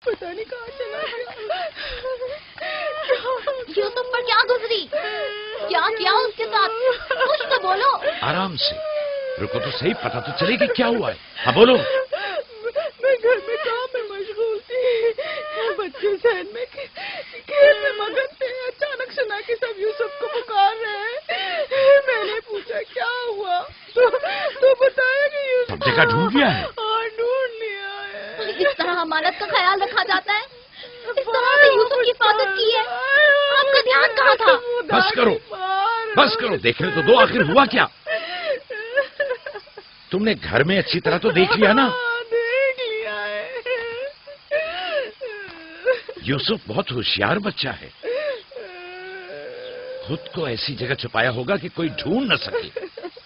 پتہ نہیں کہاں چلا گیا. یوسف پر کیا گزری؟ کیا کیا اس کے ساتھ؟ کچھ تو بولو. آرام سے رکو تو صحیح، پتہ تو چلے کہ کیا ہوا ہے. ہاں بولو. میں گھر میں کام میں مشغول تھی، بچے ذہن میں کھیل میں مگن تھے. اچانک سنا کہ سب یوسف کو پکار رہے ہیں. میں نے پوچھا کیا ہوا تو بتایا کہ یوسف سب جگہ ڈھونڈ لیا ہے. اور ڈھونڈ لیا ہے. اس طرح امانت کا خیال رکھا جاتا ہے؟ اس طرح سے یوسف کی حفاظت کی ہے؟ آپ کا دھیان کہاں تھا؟ بس کرو بس کرو، دیکھنے تو دو آخر ہوا کیا. تم نے گھر میں اچھی طرح تو دیکھ لیا نا؟ دیکھ لیا ہے. یوسف بہت ہوشیار بچہ ہے، خود کو ایسی جگہ چھپایا ہوگا کہ کوئی ڈھونڈ نہ سکے.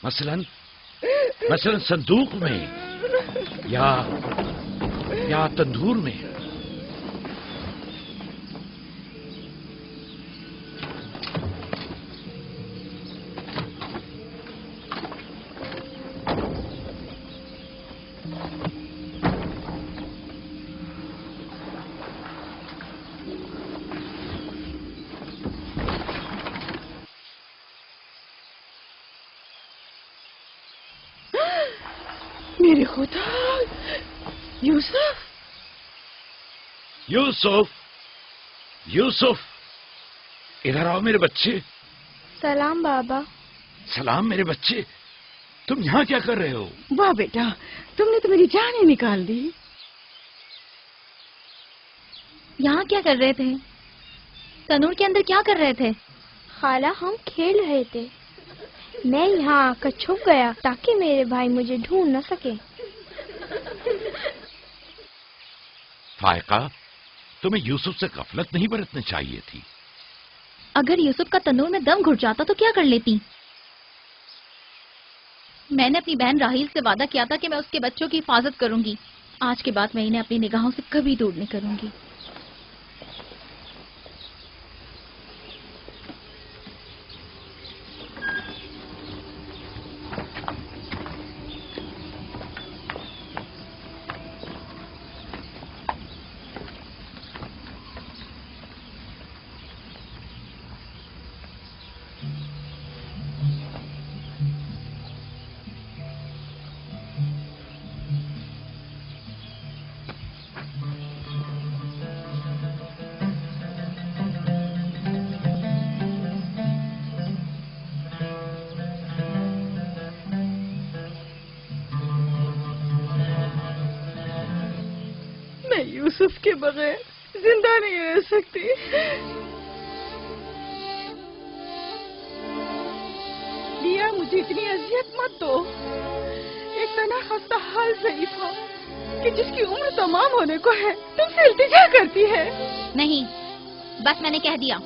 مثلاً صندوق میں یا تندور میں. میرے خدا، یوسف یوسف یوسف ادھر آؤ میرے بچے. سلام بابا. سلام میرے بچے، تم یہاں کیا کر رہے ہو؟ واہ بیٹا، تم نے تو میری جان ہی نکال دی. یہاں کیا کر رہے تھے؟ تنور کے اندر کیا کر رہے تھے؟ خالہ ہم کھیل رہے تھے. میں یہاں آ کر چھپ گیا تاکہ میرے بھائی مجھے ڈھونڈ نہ سکے. فائقہ، تمہیں یوسف سے غفلت نہیں برتنی چاہیے تھی. اگر یوسف کا تنور میں دم گھٹ جاتا تو کیا کر لیتی؟ میں نے اپنی بہن راحیل سے وعدہ کیا تھا کہ میں اس کے بچوں کی حفاظت کروں گی. آج کے بعد میں انہیں اپنی نگاہوں سے کبھی دور نہیں کروں گی. یوسف کے بغیر زندہ نہیں رہ سکتی. لیا، مجھے اتنی اذیت مت دو. ایک تنہا خستہ حال ضعیفہ کہ جس کی عمر تمام ہونے کو ہے تم سے التجا کرتی ہے. نہیں، بس میں نے کہہ دیا.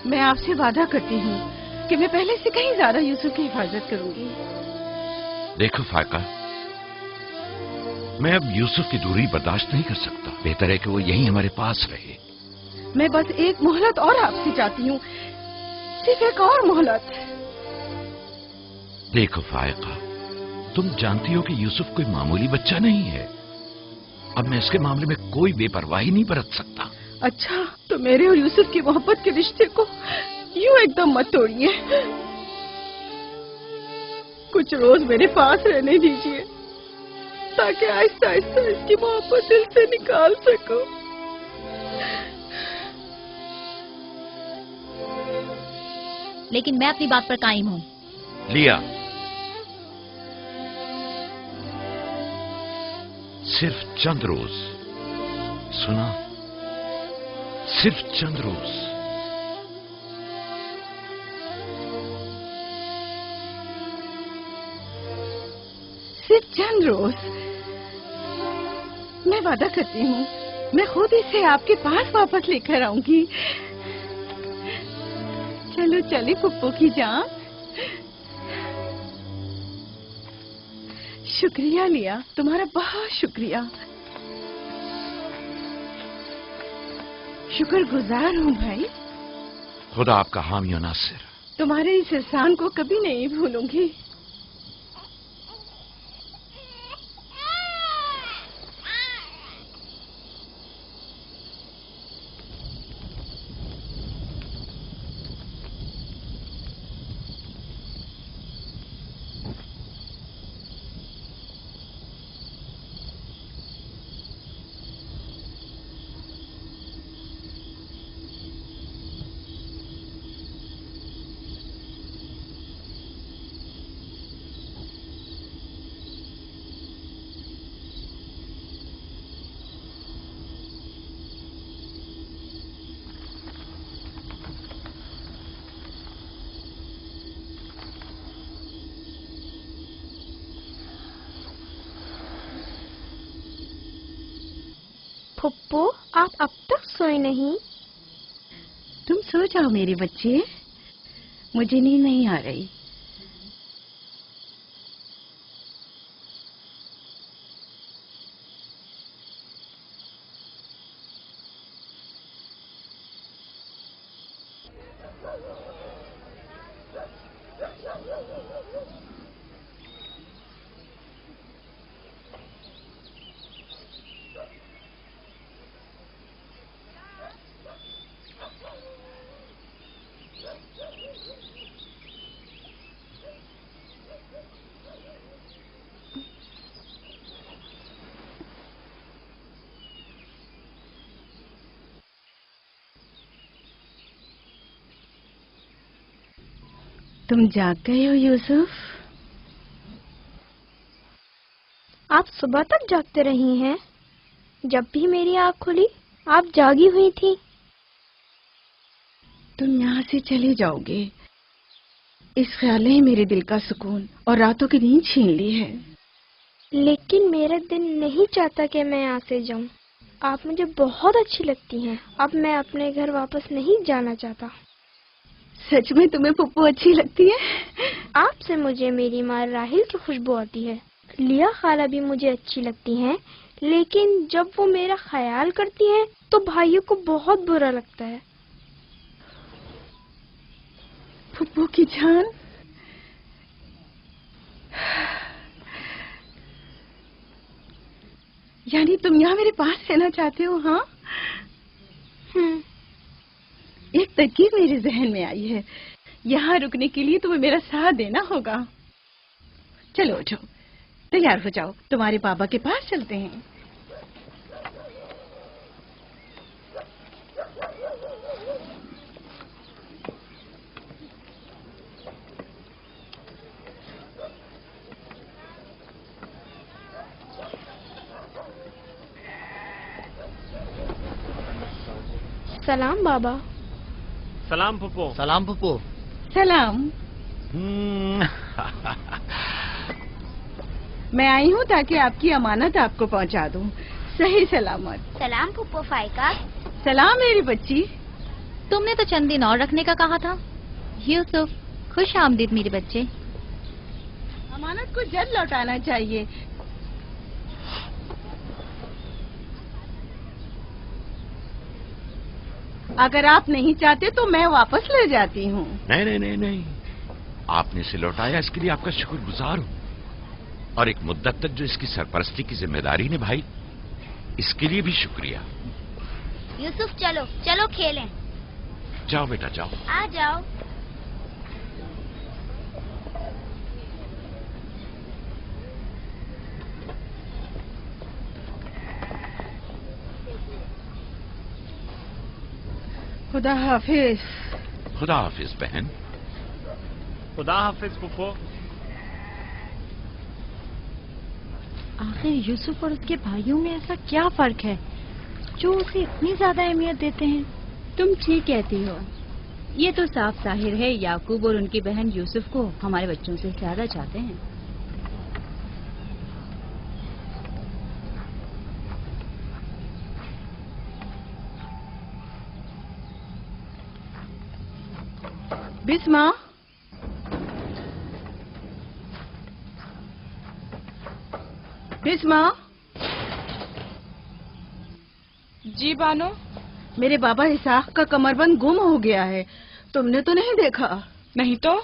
میں آپ سے وعدہ کرتی ہوں کہ میں پہلے سے کہیں زیادہ یوسف کی حفاظت کروں گی. دیکھو فائقہ، میں اب یوسف کی دوری برداشت نہیں کر سکتا. بہتر ہے کہ وہ یہیں ہمارے پاس رہے. میں بس ایک مہلت اور آپ سے چاہتی ہوں، صرف ایک اور مہلت. دیکھو فائقہ، تم جانتی ہو کہ یوسف کوئی معمولی بچہ نہیں ہے. اب میں اس کے معاملے میں کوئی بے پرواہی نہیں برت سکتا. اچھا، تو میرے اور یوسف کی محبت کے رشتے کو یوں ایک دم مت توڑیے. کچھ روز میرے پاس رہنے دیجیے تاکہ آہستہ آہستہ اس کی محبت دل سے نکال سکوں. لیکن میں اپنی بات پر قائم ہوں. لیا، صرف چند روز. سنا؟ صرف چند روز. صرف چند روز. میں وعدہ کرتی ہوں میں خود اسے آپ کے پاس واپس لے کر آؤں گی. چلو چلے پپو کی جان. شکریہ لیا، تمہارا بہت شکریہ. شکر گزار ہوں بھائی. خدا آپ کا حامی و ناصر. तुम्हारे इस एहसान को कभी नहीं भूलूंगी। फुप्पो, आप अब तक सोए नहीं? तुम सो जाओ मेरे बच्चे, मुझे नींद नहीं आ रही। तुम जाग गए हो यूसुफ? आप सुबह तक जागते रही हैं? जब भी मेरी आँख खुली आप जागी हुई थी। तुम यहाँ से चले जाओगे, इस ख्याल ने मेरे दिल का सुकून और रातों की नींद छीन ली है। लेकिन मेरा दिल नहीं चाहता कि मैं यहाँ से जाऊँ। आप मुझे बहुत अच्छी लगती हैं। अब मैं अपने घर वापस नहीं जाना चाहता। सच में तुम्हें पुप्पो अच्छी लगती है? आपसे मुझे मेरी माँ राहिल की खुशबू आती है। लिया खाला भी मुझे अच्छी लगती हैं, लेकिन जब वो मेरा ख्याल करती हैं तो भाइयों को बहुत बुरा लगता है। पुप्पो की जान, यानी तुम यहाँ मेरे पास रहना चाहते हो? हाँ, एक तरकीब मेरे जहन में आई है। यहाँ रुकने के लिए तुम्हें मेरा साथ देना होगा। चलो उठो, तैयार हो जाओ, तुम्हारे पापा के पास चलते हैं। सलाम बाबा। सलाम पुप्पो। सलाम पुप्पो। सलाम। मैं आई हूँ ताकि आपकी अमानत आपको पहुँचा दूँ सही सलामत। सलाम फुप्पो फाइका। सलाम मेरी बच्ची। तुमने तो चंद दिन और रखने का कहा था। यूसुफ, खुश आमदीद मेरे बच्चे। अमानत को जल्द लौटाना चाहिए। अगर आप नहीं चाहते तो मैं वापस ले जाती हूँ। नहीं नहीं नहीं नहीं, आपने इसे लौटाया इसके लिए आपका शुक्रगुजार हूँ, और एक मुद्दत तक जो इसकी सरपरस्ती की जिम्मेदारी निभाई इसके लिए भी शुक्रिया। यूसुफ चलो चलो खेलें। जाओ बेटा जाओ। आ जाओ। खुदा हाफिज। खुदा हाफिज बहन। खुदा हाफिज पुप्पो। आखिर यूसुफ और उसके भाइयों में ऐसा क्या फर्क है जो उसे इतनी ज्यादा अहमियत देते हैं? तुम ठीक कहती हो। ये तो साफ जाहिर है याकूब और उनकी बहन यूसुफ को हमारे बच्चों से ज्यादा चाहते हैं। बिस्मा, बिस्मा। जी बानो। मेरे बाबा इसाक का कमरबंद गुम हो गया है, तुमने तो नहीं देखा? नहीं तो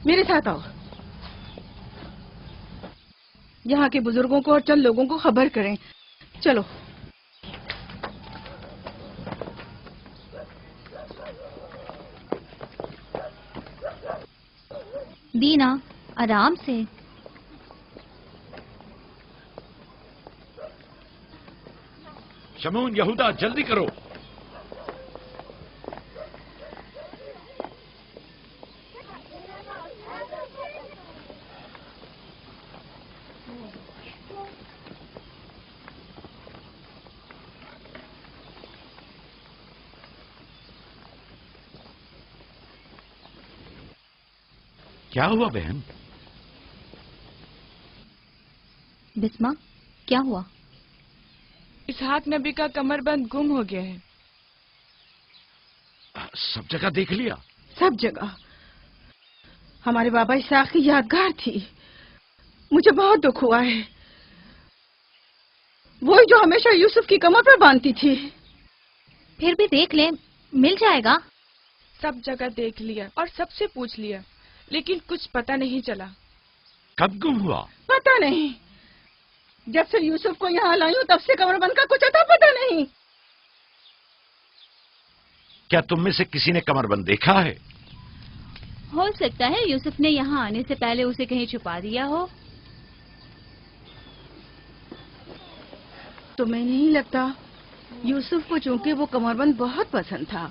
मेरे साथ आओ, यहाँ के बुजुर्गों को और चंद लोगों को खबर करें। चलो। दीना, आराम से। शमून, यहूदा, जल्दी करो। क्या हुआ बहन? बिस्मा, क्या हुआ? इसहाक नबी का कमरबंद गुम हो गया है। सब जगह देख लिया? सब जगह। हमारे बाबा इसहाक की यादगार थी। मुझे बहुत दुख हुआ है। वही जो हमेशा यूसुफ की कमर पर बांधती थी। फिर भी देख ले, मिल जाएगा। सब जगह देख लिया और सबसे पूछ लिया, लेकिन कुछ पता नहीं चला। कब गुम हुआ? पता नहीं। जब से यूसुफ को यहाँ लाई हूँ तब से कमरबंद का कुछ अता पता नहीं। क्या तुम में से किसी ने कमरबंद देखा है? हो सकता है यूसुफ ने यहाँ आने से पहले उसे कहीं छुपा दिया हो। तुम्हें नहीं लगता यूसुफ को चूंकि वो कमरबंद बहुत पसंद था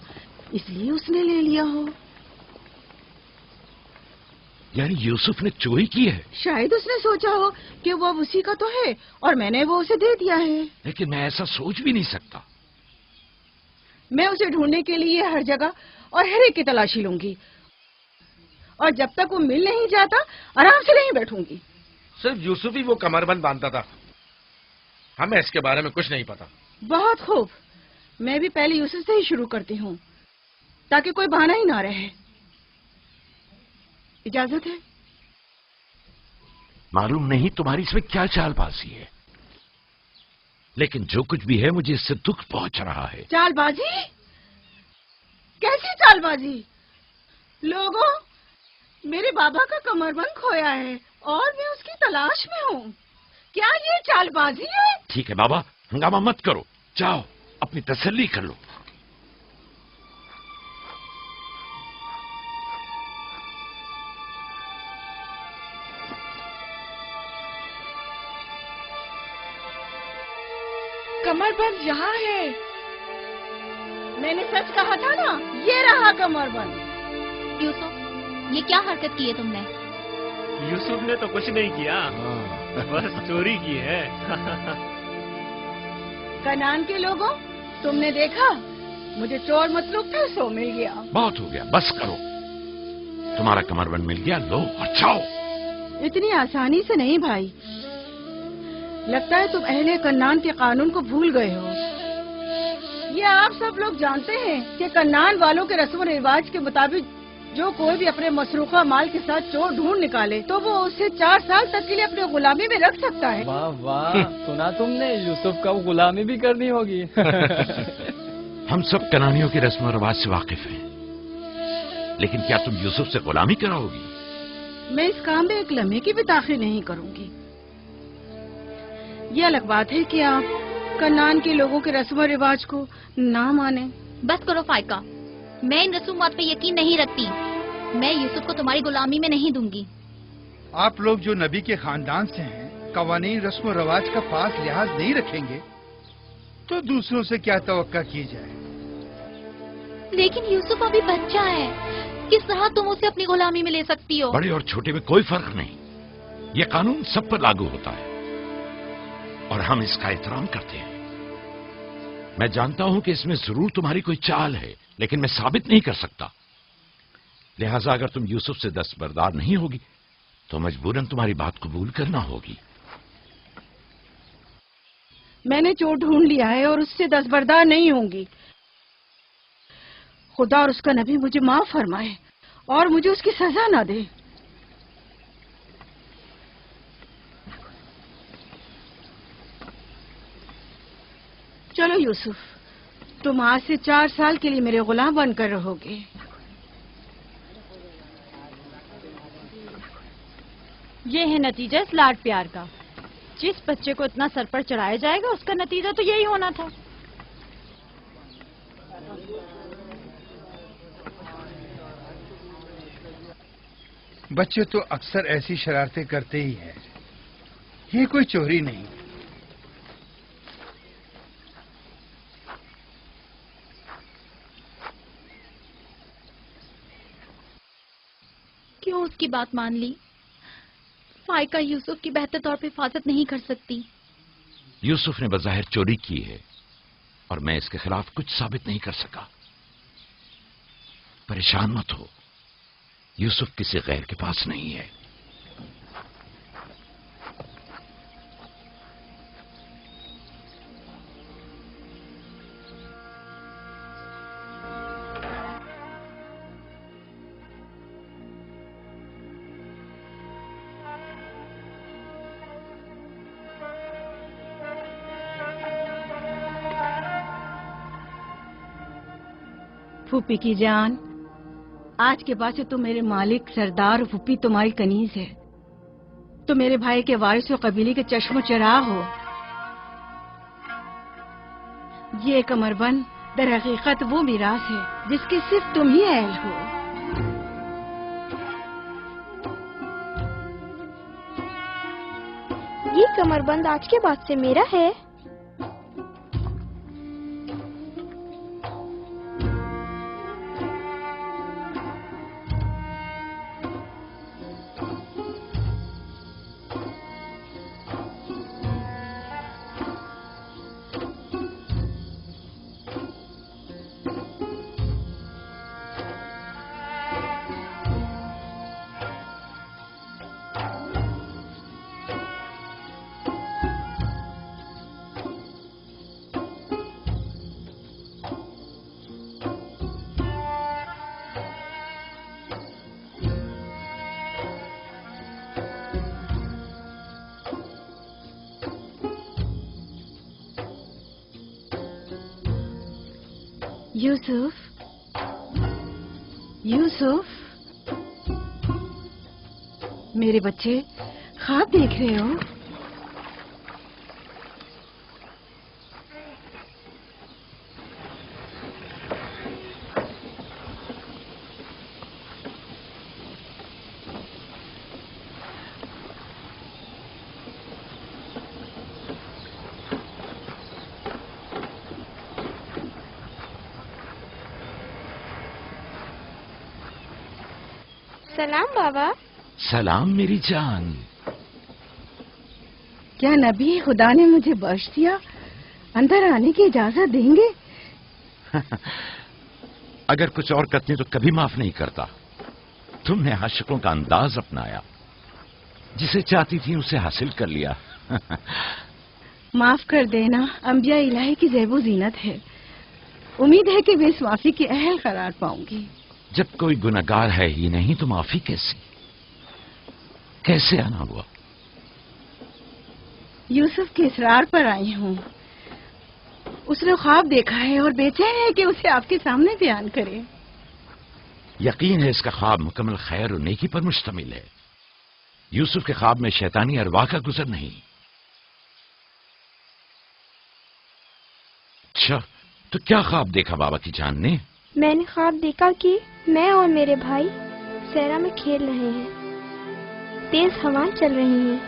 इसलिए उसने ले लिया हो? यानी यूसुफ ने चोरी की है? शायद उसने सोचा हो कि वो अब उसी का तो है और मैंने वो उसे दे दिया है। लेकिन मैं ऐसा सोच भी नहीं सकता। मैं उसे ढूंढने के लिए हर जगह और हर एक की तलाशी लूंगी और जब तक वो मिल नहीं जाता आराम से नहीं बैठूंगी। सिर्फ यूसुफ ही वो कमरबंद बांधता था, हमें इसके बारे में कुछ नहीं पता। बहुत खूब। मैं भी पहले यूसुफ से ही शुरू करती हूँ ताकि कोई बहाना ही ना रहे। इजाजत है? मालूम नहीं तुम्हारी इसमें क्या चालबाजी है, लेकिन जो कुछ भी है मुझे इससे दुख पहुंच रहा है। चालबाजी? कैसी चालबाजी? लोगों, मेरे बाबा का कमरबंद खोया है और मैं उसकी तलाश में हूँ। क्या ये चालबाजी है? ठीक है बाबा, हंगामा मत करो, जाओ अपनी तसल्ली कर लो। कमरबंद यहाँ है। मैंने सच कहा था ना, ये रहा कमरबंद। यूसुफ, ये क्या हरकत की है तुमने? यूसुफ ने तो कुछ नहीं किया, बस चोरी की है। कनान के लोगों, तुमने देखा, मुझे चोर मतलूब था, सो मिल गया। बहुत हो गया, बस करो। तुम्हारा कमरबंद मिल गया, लो और जाओ। इतनी आसानी से नहीं भाई। लगता है तुम अहले कन्नान के कानून को भूल गए हो। ये आप सब लोग जानते हैं कि कन्नान वालों के रस्म रिवाज के मुताबिक जो कोई भी अपने मसरूखा माल के साथ चोर ढूंढ निकाले तो वो उसे 4 साल तक के लिए अपने गुलामी में रख सकता है। वाह वाह, सुना तुमने, यूसुफ का गुलामी भी करनी होगी। हम सब कनानियों के रस्म रिवाज से वाकिफ हैं, लेकिन क्या तुम यूसुफ से गुलामी कराओगी? मैं इस काम में एक लम्हे की भी ताखीर नहीं करूंगी। ये अलग बात है कि आप कन्नान के लोगों के रस्म रिवाज को ना माने। बस करो फाइका, मैं इन रसूमात पे यकीन नहीं रखती। मैं यूसुफ को तुम्हारी गुलामी में नहीं दूंगी। आप लोग जो नबी के खानदान से हैं, कवानीन रस्म रवाज का पास लिहाज नहीं रखेंगे तो दूसरों से क्या तवक्का की जाए। लेकिन यूसुफ अभी बच्चा है, किस तरह तुम उसे अपनी गुलामी में ले सकती हो? बड़े और छोटे में कोई फर्क नहीं, ये कानून सब पर लागू होता है और हम इसका एहतराम करते हैं। मैं जानता हूं कि इसमें जरूर तुम्हारी कोई चाल है, लेकिन मैं साबित नहीं कर सकता। लिहाजा अगर तुम यूसुफ से दस्तबरदार नहीं होगी तो मजबूरन तुम्हारी बात कबूल करना होगी। मैंने चोर ढूंढ लिया है और उससे दस्तबरदार नहीं होंगी। खुदा और उसका नबी मुझे माफ फरमाए और मुझे उसकी सजा ना दे। चलो यूसुफ, तुम आज से 4 साल के लिए मेरे गुलाम बनकर रहोगे। یہ ہے نتیجہ اس لاڈ پیار کا. جس بچے کو اتنا سر پر چڑھایا جائے گا اس کا نتیجہ تو یہی ہونا تھا. بچے تو اکثر ایسی شرارتیں کرتے ہی ہیں. یہ کوئی چوری نہیں. کیوں اس کی بات مان لی؟ فائقہ یوسف کی بہتر طور پہ حفاظت نہیں کر سکتی. یوسف نے بظاہر چوری کی ہے اور میں اس کے خلاف کچھ ثابت نہیں کر سکا. پریشان مت ہو، یوسف کسی غیر کے پاس نہیں ہے. پھوپھی کی جان، آج کے بعد سے تو میرے مالک سردار پھوپھی تمہاری کنیز ہے. تو میرے بھائی کے وارث و قبیلے کے چشم و چراغ ہو. یہ کمر بند در حقیقت وہ میراث ہے جس کی صرف تم ہی اہل ہو. یہ کمر بند آج کے بعد سے میرا ہے. یوسف، یوسف، میرے بچے خواب دیکھ رہے ہو؟ سلام بابا. سلام میری جان. کیا نبی خدا نے مجھے بخش دیا؟ اندر آنے کی اجازت دیں گے؟ اگر کچھ اور کرتی تو کبھی معاف نہیں کرتا. تم نے عاشقوں کا انداز اپنایا، جسے چاہتی تھی اسے حاصل کر لیا. معاف کر دینا انبیاء الہی کی زیب و زینت ہے. امید ہے کہ میں اس معافی کی اہل قرار پاؤں گی. جب کوئی گنہگار ہے ہی نہیں تو معافی کیسے آنا ہوا؟ یوسف کے اصرار پر آئی ہوں. اس نے خواب دیکھا ہے اور بے چین ہے کہ اسے آپ کے سامنے بیان کرے. یقین ہے اس کا خواب مکمل خیر و نیکی پر مشتمل ہے. یوسف کے خواب میں شیطانی ارواح کا گزر نہیں. اچھا، تو کیا خواب دیکھا بابا کی جان نے؟ میں نے خواب دیکھا کہ میں اور میرے بھائی صحرا میں کھیل رہے ہیں. تیز ہوائیں چل رہی ہیں.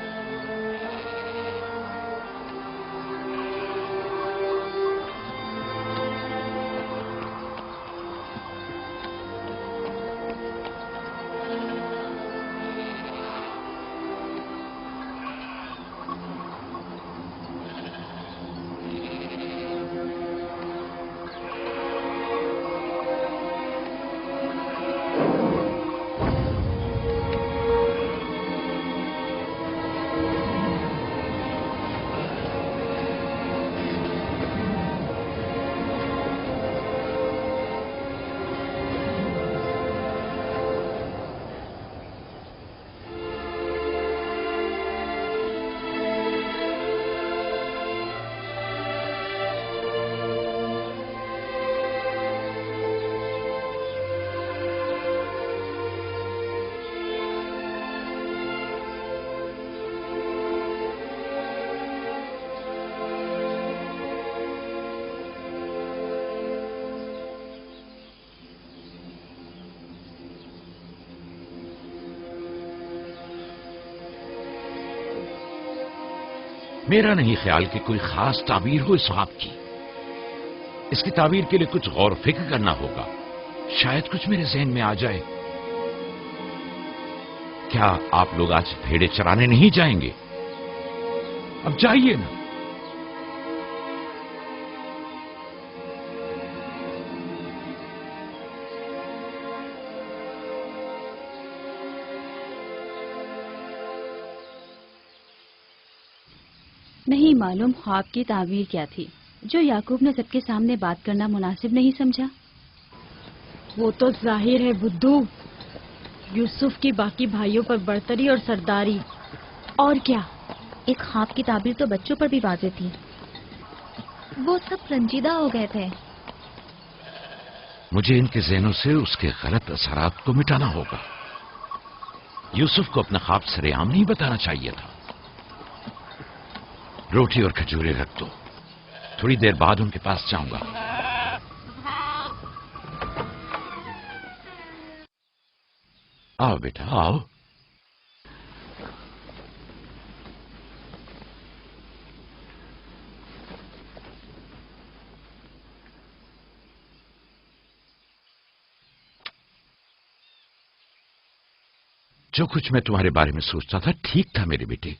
मेरा नहीं ख्याल कि कोई खास ताबीर हो इस ख्वाब की। इसकी ताबीर के लिए कुछ गौर फिक्र करना होगा, शायद कुछ मेरे ज़हन में आ जाए। क्या आप लोग आज भेड़े चराने नहीं जाएंगे? अब जाइए ना। नहीं मालूम ख्वाब की ताबीर क्या थी जो याकूब ने सबके सामने बात करना मुनासिब नहीं समझा। वो तो जाहिर है बुद्धू, यूसुफ की बाकी भाइयों पर बर्तरी और सरदारी। और क्या? एक ख्वाब की ताबीर तो बच्चों पर भी वाज़ेह थी। वो सब रंजीदा हो गए थे। मुझे इनके ज़हनों से उसके गलत असरात को मिटाना होगा। यूसुफ को अपना ख्वाब सरेआम नहीं बताना चाहिए था। रोटी और खजूरें रख दो, थोड़ी देर बाद उनके पास जाऊंगा। आओ बेटा आओ। जो कुछ मैं तुम्हारे बारे में सोचता था ठीक था मेरे बेटे।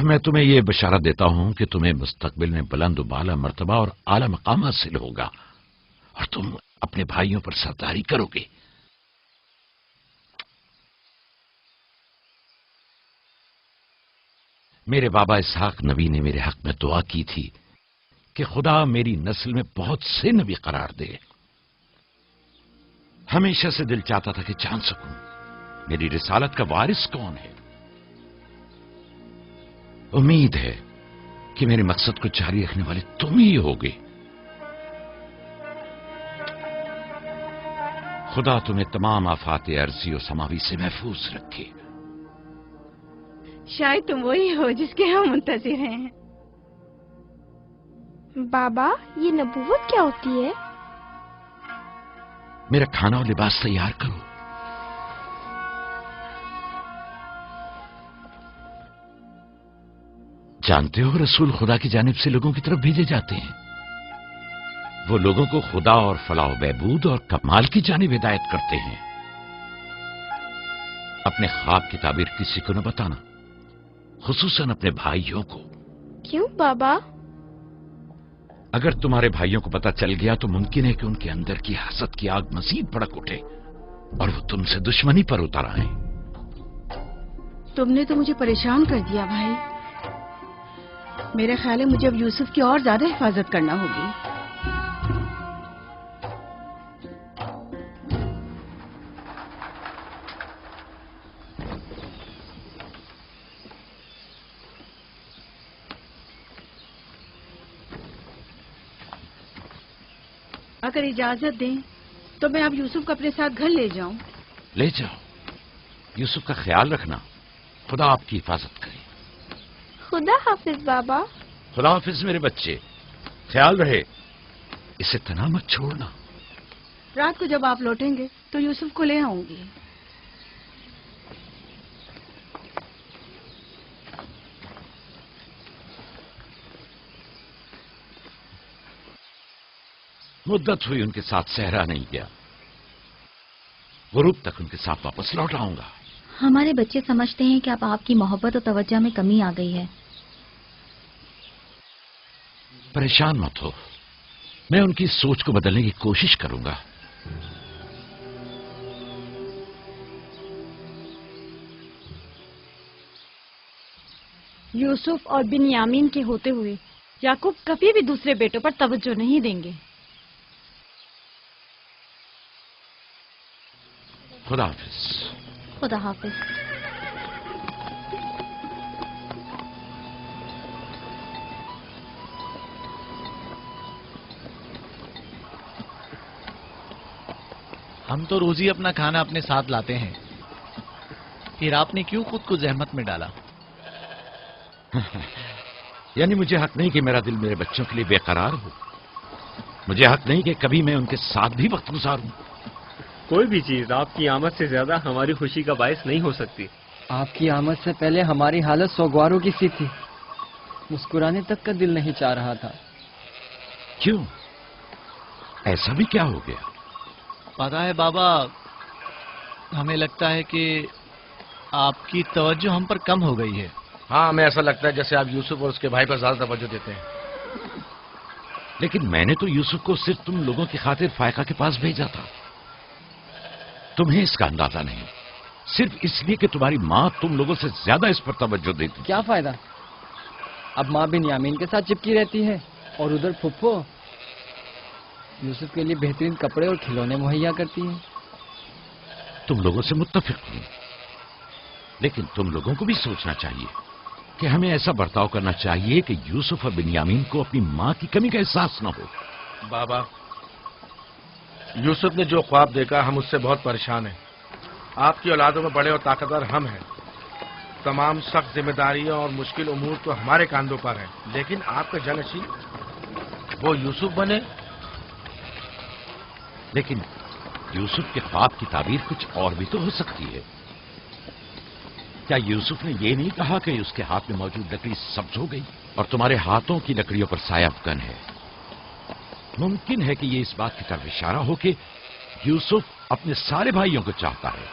मैं तुम्हें यह बशारत देता हूं कि तुम्हें मुस्तकबिल में बुलंद बाला मर्तबा और आला मकाम हासिल होगा और तुम अपने भाइयों पर सरदारी करोगे। मेरे बाबा इसहाक नबी ने मेरे हक में दुआ की थी कि खुदा मेरी नस्ल में बहुत से नबी करार दे। हमेशा से दिल चाहता था कि जान सकूं मेरी रिसालत का वारिस कौन है। उम्मीद है कि मेरे मकसद को जारी रखने वाले तुम ही होगे। खुदा तुम्हें तमाम आफात अर्जी और समावी से महफूज रखे। शायद तुम वही हो जिसके हम मुंतज़िर हैं। बाबा, ये नबूवत क्या होती है? मेरा खाना और लिबास तैयार करो। जानते हो रसूल खुदा की जानिब से लोगों की तरफ भेजे जाते हैं। वो लोगों को खुदा और फलाह बहबूद और कमाल की जानिब हिदायत करते हैं। अपने ख्वाब की ताबीर किसी को न बताना, खुसूसन अपने भाइयों को। क्यों बाबा? अगर तुम्हारे भाइयों को पता चल गया तो मुमकिन है कि उनके अंदर की हसद की आग मजीद भड़क उठे और वो तुमसे दुश्मनी पर उतर आए। तुमने तो मुझे परेशान कर दिया भाई। मेरे ख्याल है मुझे अब यूसुफ की और ज्यादा हिफाजत करना होगी। अगर इजाजत दें तो मैं अब यूसुफ को अपने साथ घर ले जाऊं। ले जाओ। यूसुफ का ख्याल रखना। खुदा आपकी हिफाजत करे। खुदा हाफिज बाबा। खुदा हाफिज मेरे बच्चे। ख्याल रहे, इसे तना मत छोड़ना। रात को जब आप लौटेंगे तो यूसुफ को ले आऊंगी। मुद्दत हुई उनके साथ सहरा नहीं गया। गुरूब तक उनके साथ वापस लौट आऊंगा। हमारे बच्चे समझते हैं कि अब आपकी मोहब्बत और तवज्जो में कमी आ गई है। परेशान मत हो, मैं उनकी सोच को बदलने की कोशिश करूंगा। यूसुफ और बिन्यामीन के होते हुए याकूब कभी भी दूसरे बेटों पर तवज्जो नहीं देंगे। खुदा हाफिज। खुदा हाफिज। हम तो रोज ही अपना खाना अपने साथ लाते हैं, फिर आपने क्यों खुद को जहमत में डाला? यानी मुझे हक नहीं कि मेरा दिल मेरे बच्चों के लिए बेकरार हो। मुझे हक नहीं कि कभी मैं उनके साथ भी वक्त गुजारूं। कोई भी चीज आपकी आमद से ज्यादा हमारी खुशी का बायस नहीं हो सकती। آپ کی آمد سے پہلے ہماری حالت سوگواروں کی سی تھی. مسکرانے تک کا دل نہیں چاہ رہا تھا. کیوں؟ ایسا بھی کیا ہو گیا؟ پتا ہے بابا، ہمیں لگتا ہے کہ آپ کی توجہ ہم پر کم ہو گئی ہے. ہاں، ہمیں ایسا لگتا ہے جیسے آپ یوسف اور اس کے بھائی پر زیادہ توجہ دیتے ہیں. لیکن میں نے تو یوسف کو صرف تم لوگوں کی خاطر فائقہ کے پاس بھیجا تھا. تمہیں اس کا اندازہ نہیں، صرف اس لیے کہ تمہاری ماں تم لوگوں سے زیادہ اس پر توجہ دیتی. کیا فائدہ؟ اب ماں بنیامین کے ساتھ چپکی رہتی ہے اور ادھر پھپھو یوسف کے لیے بہترین کپڑے اور کھلونے مہیا کرتی ہیں. تم لوگوں سے متفق ہوں، لیکن تم لوگوں کو بھی سوچنا چاہیے کہ ہمیں ایسا برتاؤ کرنا چاہیے کہ یوسف اور بنیامین کو اپنی ماں کی کمی کا احساس نہ ہو. بابا، یوسف نے جو خواب دیکھا ہم اس سے بہت پریشان ہیں. آپ کی اولادوں میں بڑے اور طاقتور ہم ہیں. تمام سخت ذمہ داریاں اور مشکل امور تو ہمارے کاندھوں پر ہیں، لیکن آپ کا جانشین وہ یوسف بنے. لیکن یوسف کے خواب کی تعبیر کچھ اور بھی تو ہو سکتی ہے. کیا یوسف نے یہ نہیں کہا کہ اس کے ہاتھ میں موجود لکڑی سبز ہو گئی اور تمہارے ہاتھوں کی لکڑیوں پر سایہ افکن ہے؟ ممکن ہے کہ یہ اس بات کی طرف اشارہ ہو کہ یوسف اپنے سارے بھائیوں کو چاہتا ہے،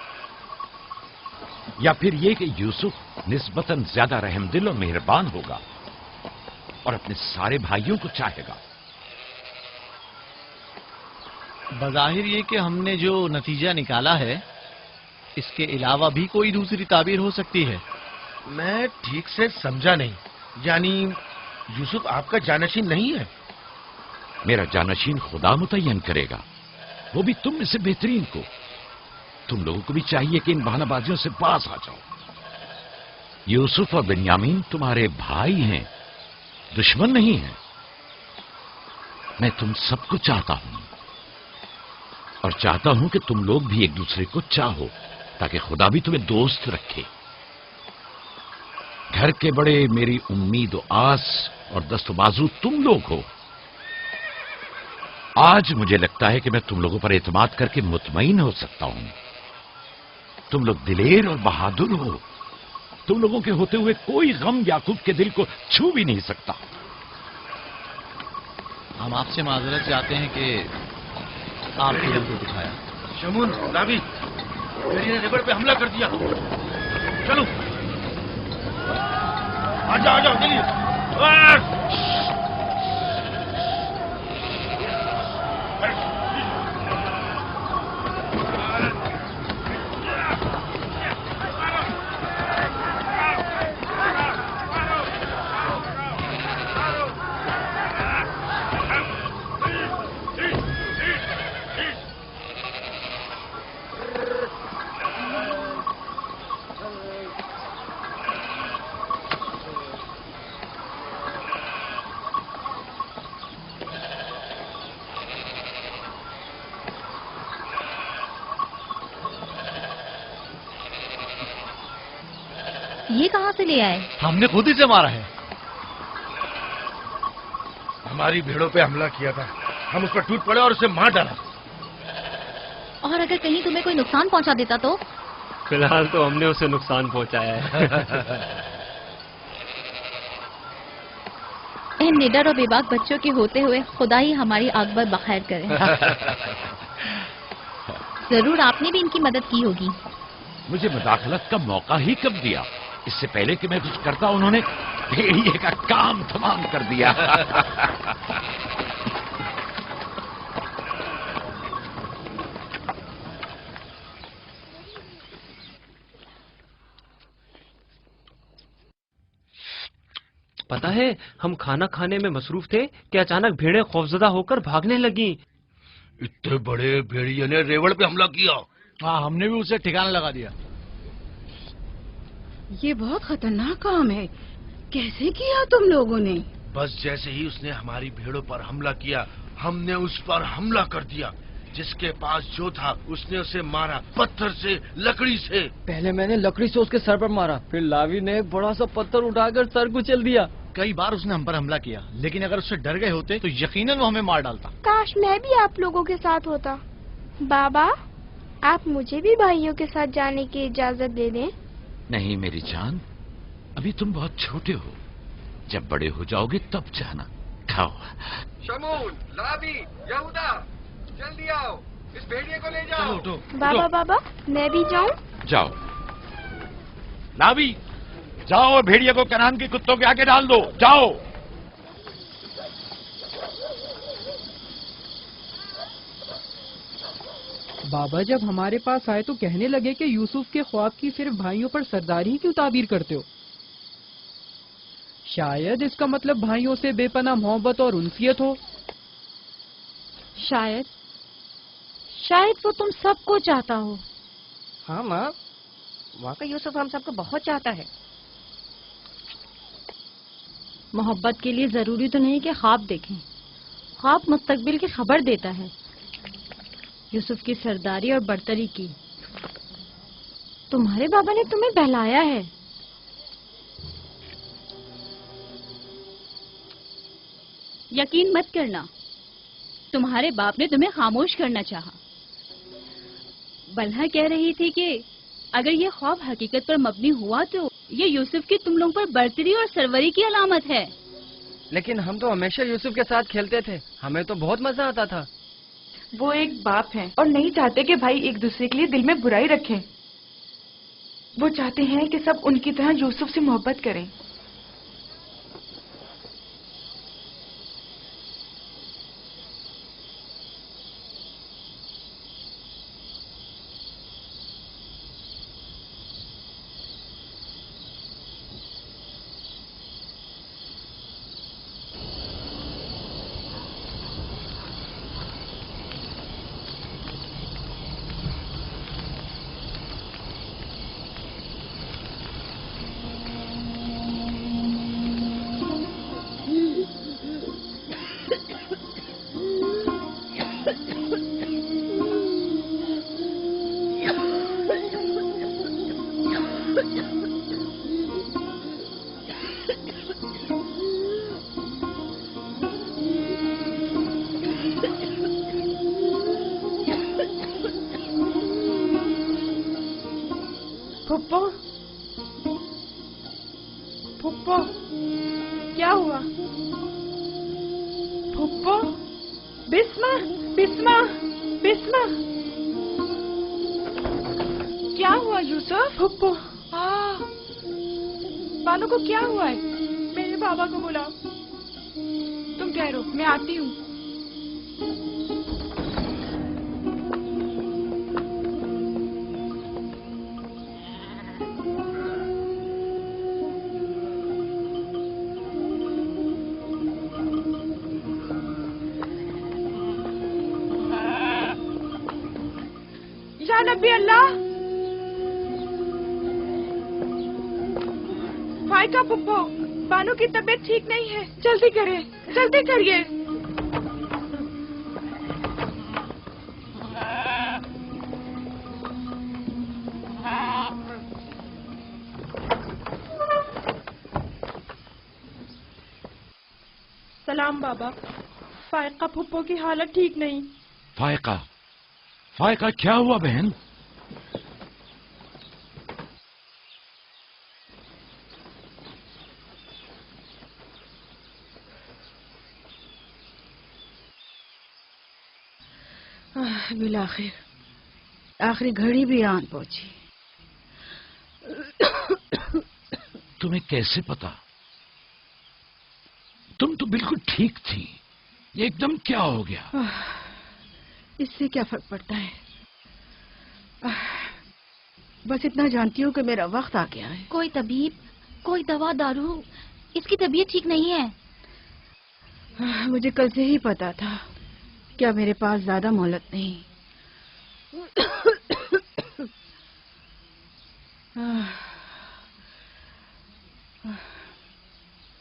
یا پھر یہ کہ یوسف نسبتاً زیادہ رحم دل اور مہربان ہوگا اور اپنے سارے بھائیوں کو چاہے گا. بظاہر یہ کہ ہم نے جو نتیجہ نکالا ہے اس کے علاوہ بھی کوئی دوسری تعبیر ہو سکتی ہے. میں ٹھیک سے سمجھا نہیں. یعنی یوسف آپ کا جانشین نہیں ہے؟ میرا جانشین خدا متعین کرے گا، وہ بھی تم میں سے بہترین کو. تم لوگوں کو بھی چاہیے کہ ان بہانہ بازیوں سے باز آ جاؤ. یوسف اور بنیامین تمہارے بھائی ہیں، دشمن نہیں ہیں. میں تم سب کو چاہتا ہوں اور چاہتا ہوں کہ تم لوگ بھی ایک دوسرے کو چاہو تاکہ خدا بھی تمہیں دوست رکھے. گھر کے بڑے میری امید و آس اور دست و بازو تم لوگ ہو. آج مجھے لگتا ہے کہ میں تم لوگوں پر اعتماد کر کے مطمئن ہو سکتا ہوں. تم لوگ دلیر اور بہادر ہو. تم لوگوں کے ہوتے ہوئے کوئی غم یعقوب کے دل کو چھو بھی نہیں سکتا. ہم آپ سے معذرت چاہتے ہیں کہ آپ نے ہم کو دکھایا. شمون، راوی، میری نے ریبڑ پہ حملہ کر دیا. چلو آ جاؤ چلیے. یہ کہاں سے لے آئے؟ ہم نے خود ہی سے مارا ہے. ہماری بھیڑوں پہ حملہ کیا تھا، ہم اس پر ٹوٹ پڑے اور اسے مار ڈالا. اور اگر کہیں تمہیں کوئی نقصان پہنچا دیتا تو؟ فی الحال تو ہم نے اسے نقصان پہنچایا ہے. ان نڈر اور بے باک بچوں کے ہوتے ہوئے خدا ہی ہماری عاقبت بخیر کرے. ضرور آپ نے بھی ان کی مدد کی ہوگی. مجھے مداخلت کا موقع ہی کب دیا؟ اس سے پہلے کہ میں کچھ کرتا انہوں نے بھیڑیے کا کام تمام کر دیا. پتا ہے ہم کھانا کھانے میں مصروف تھے کہ اچانک بھیڑیں خوفزدہ ہو کر بھاگنے لگیں. اتنے بڑے بھیڑیے نے ریوڑ پہ حملہ کیا. ہاں، ہم نے بھی اسے ٹھکانا لگا دیا. یہ بہت خطرناک کام ہے. کیسے کیا تم لوگوں نے؟ بس جیسے ہی اس نے ہماری بھیڑوں پر حملہ کیا ہم نے اس پر حملہ کر دیا. جس کے پاس جو تھا اس نے اسے مارا، پتھر سے، لکڑی سے. پہلے میں نے لکڑی سے اس کے سر پر مارا، پھر لاوی نے ایک بڑا سا پتھر اٹھا کر سر کو چل دیا. کئی بار اس نے ہم پر حملہ کیا، لیکن اگر اس سے ڈر گئے ہوتے تو یقیناً وہ ہمیں مار ڈالتا. کاش میں بھی آپ لوگوں کے ساتھ ہوتا. بابا، آپ مجھے بھی بھائیوں کے ساتھ جانے کی اجازت دے دیں. नहीं मेरी जान, अभी तुम बहुत छोटे हो, जब बड़े हो जाओगे तब जाना। खाओ। शमून, लाबी, यहूदा, जल्दी आओ, इस भेड़िए को ले जाओ। बाबा बाबा, मैं भी जाऊं? जाओ। लाबी, जाओ भेड़िए को कनान के कुत्तों के आगे डाल दो, जाओ। बाबा जब हमारे पास आए तो कहने लगे कि यूसुफ के ख्वाब की सिर्फ भाइयों पर सरदारी ही क्यों ताबीर करते हो? शायद इसका मतलब भाइयों से बेपनाह मोहब्बत और उनसियत हो। शायद वो तुम सबको चाहता हो। हाँ माँ, वाकई यूसुफ हम सबको बहुत चाहता है। मोहब्बत के लिए जरूरी तो नहीं कि ख्वाब देखें, ख्वाब मुस्तकबिल की खबर देता है। यूसुफ की सरदारी और बर्तरी की तुम्हारे बाबा ने तुम्हें बहलाया है। यकीन मत करना, तुम्हारे बाप ने तुम्हें खामोश करना चाहा। बल्हा कह रही थी कि अगर ये ख्वाब हकीकत पर मबनी हुआ तो ये यूसुफ की तुम लोगों पर बर्तरी और सरवरी की अलामत है। लेकिन हम तो हमेशा यूसुफ के साथ खेलते थे, हमें तो बहुत मजा आता था। वो एक बाप हैं और नहीं चाहते कि भाई एक दूसरे के लिए दिल में बुराई रखें। वो चाहते हैं कि सब उनकी तरह यूसुफ से मोहब्बत करें। फुप्पो, फुप्पो, क्या हुआ? फुप्पो, बिस्मा, बिस्मा, बिस्मा, क्या हुआ यूसुफ? फुप्पो, बानो को क्या हुआ है? मेरे बाबा को बुलाओ। तुम ठहरो, मैं आती हूँ। नबी अल्लाह, फायका पुप्पो, बानो की तबीयत ठीक नहीं है, जल्दी करें, जल्दी करिए। सलाम बाबा, फायका पुप्पो की हालत ठीक नहीं। फायका, फायका क्या हुआ बहन? बिलाखिर आखिरी घड़ी भी आन पहुंची। तुम्हें कैसे पता? तुम तो बिल्कुल ठीक थी, ये एकदम क्या हो गया? इससे क्या फर्क पड़ता है? बस इतना जानती हूँ कि मेरा वक्त आ गया है। कोई तबीब, कोई दवा दारू, इसकी तबीयत ठीक नहीं है। मुझे कल से ही पता था, क्या मेरे पास ज्यादा मोहलत नहीं।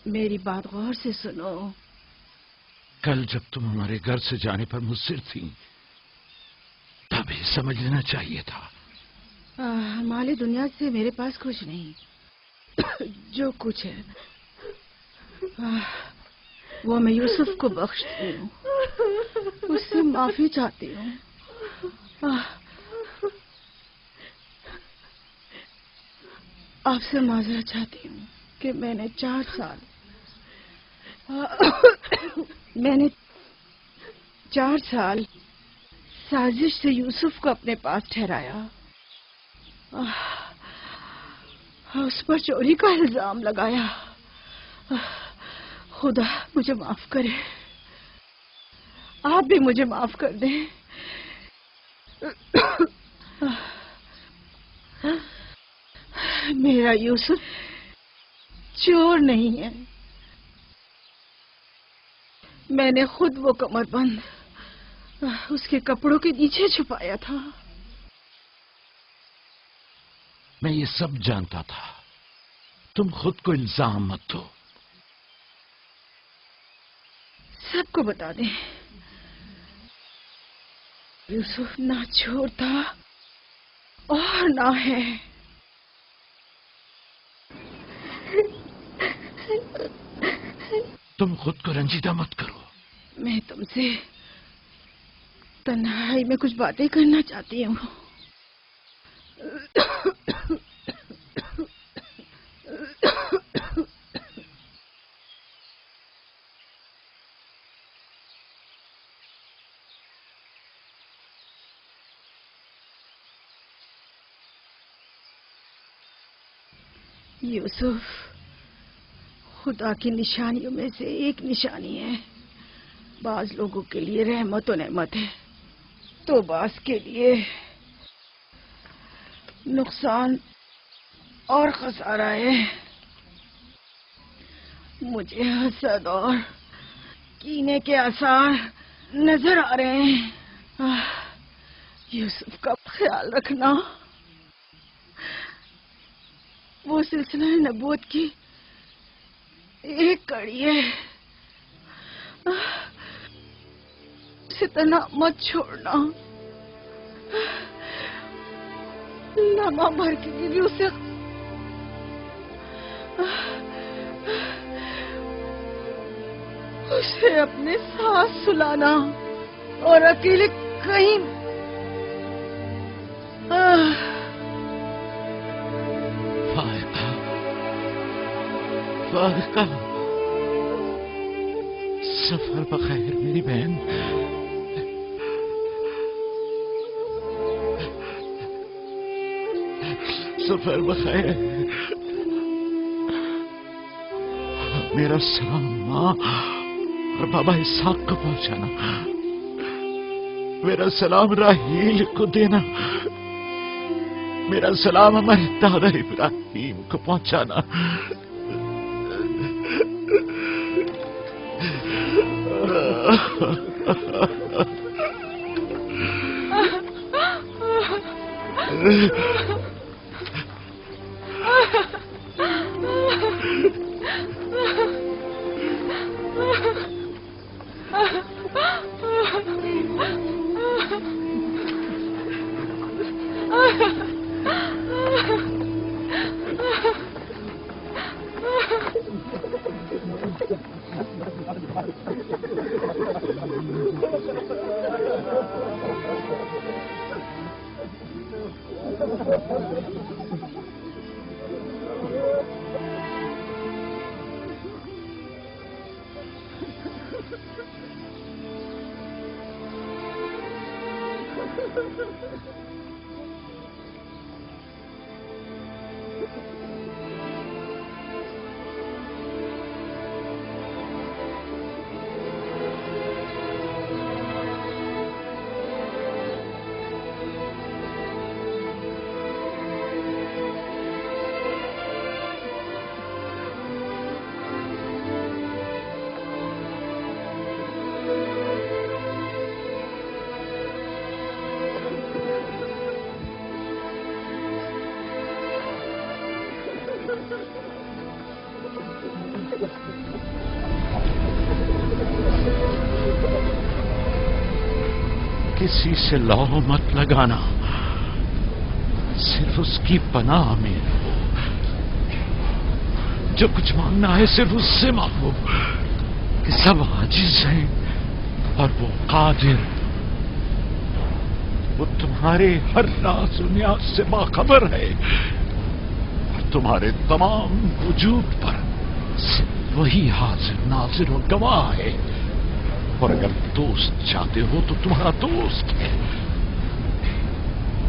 मेरी बात गौर से सुनो। कल जब तुम हमारे घर से जाने पर मुस्सिर थी, तभी समझ लेना चाहिए था। माली दुनिया से मेरे पास कुछ नहीं। जो कुछ है वो मैं यूसुफ को बख्शती हूँ, उससे माफी चाहती हूँ। آپ سے معذرت چاہتی ہوں کہ میں نے 4 سال سازش سے یوسف کو اپنے پاس ٹھہرایا، اس پر چوری کا الزام لگایا۔ خدا مجھے معاف کرے، آپ بھی مجھے معاف کر دیں۔ میرا یوسف چور نہیں ہے، میں نے خود وہ کمر بند اس کے کپڑوں کے نیچے چھپایا تھا۔ میں یہ سب جانتا تھا، تم خود کو الزام مت دو۔ سب کو بتا دیں، یوسف نہ چور تھا اور نہ ہے۔ تم خود کو رنجیدہ مت کرو۔ میں تم سے تنہائی میں کچھ باتیں کرنا چاہتی ہوں۔ یوسف خدا کی نشانیوں میں سے ایک نشانی ہے۔ بعض لوگوں کے لیے رحمت و نعمت ہے تو بعض کے لیے نقصان اور خسارہ ہے۔ مجھے حسد اور کینے کے آثار نظر آ رہے ہیں۔ یوسف کا خیال رکھنا، وہ سلسلہ نبوت کی ایک کڑی ہے، اسے تنہا مت چھوڑنا۔ لمحہ بھر کے لیے بھی اسے اپنے ساتھ سلانا اور اکیلے کہیں فائقہ، سفر بخیر میری بہن۔ سفر بخیر۔ میرا سلام ماں اور بابا اسحاق کو پہنچانا، میرا سلام راہیل کو دینا، میرا سلام ہمارے دادا ابراہیم کو پہنچانا۔ کسی سے لو مت لگانا، صرف اس کی پناہ میں رہو۔ جو کچھ مانگنا ہے صرف اس سے مانگو کہ سب عاجز ہیں اور وہ قادر، وہ تمہارے ہر راز و نیاز سے باخبر ہے اور तुम्हारे तमाम वजूद पर सिर्फ वही हाजिर नाजिर और गवाह है। और अगर दोस्त चाहते हो तो तुम्हारा दोस्त है,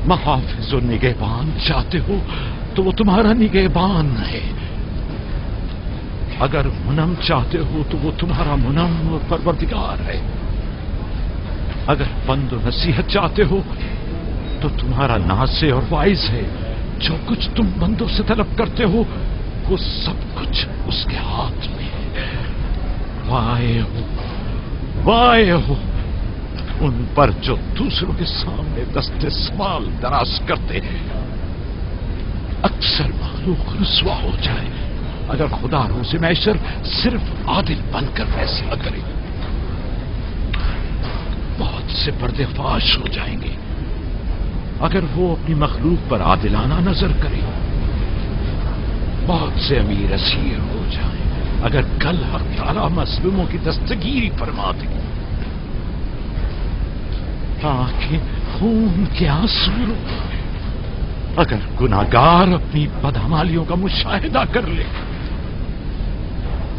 महाफिज और निगहबान चाहते हो तो वो तुम्हारा निगहबान है, अगर मुनम चाहते हो तो वो तुम्हारा मुनम और परवरदिगार है, अगर बंद और नसीहत चाहते हो तो तुम्हारा नासे और वाइज है। जो कुछ तुम बंदों से तलब करते हो वो सब कुछ उसके हाथ में है। वाए हो उन पर जो दूसरों के सामने दस्ते सवाल दराज करते हैं। अक्सर मालूक रुसवा हो जाए अगर खुदा रोज़े महशर सिर्फ आदिल बनकर फैसला करे। बहुत से पर्देफाश हो जाएंगे अगर वो अपनी मखलूक पर आदिलाना नजर करे। बहुत से अमीर असीर हो जाएं अगर कल हक ताला मजलूमों की दस्तगीरी फरमा दे। आंखें खून के आंसू रोए अगर गुनाहगार अपनी बदअमालियों का मुशाहिदा कर ले।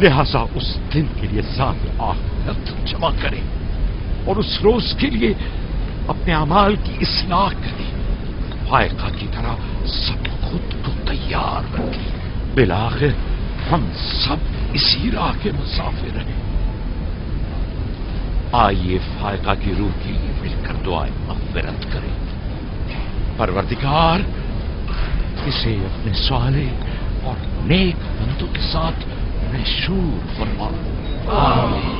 लिहाजा उस दिन के लिए ज़ात आखिरत जमा करे और उस रोज के लिए अपने अमाल की इस्लाह करे। फायका की तरह सब खुद को तैयार रखें। बिलाखिर हम सब इसी राह के मुसाफिर हैं। आइए फायका की रूह के लिए मिलकर दुआएं मग़फ़िरत करें। परवरदिगार इसे अपने साले और नेक बंदों के साथ मशहूर फरमा। आमीन।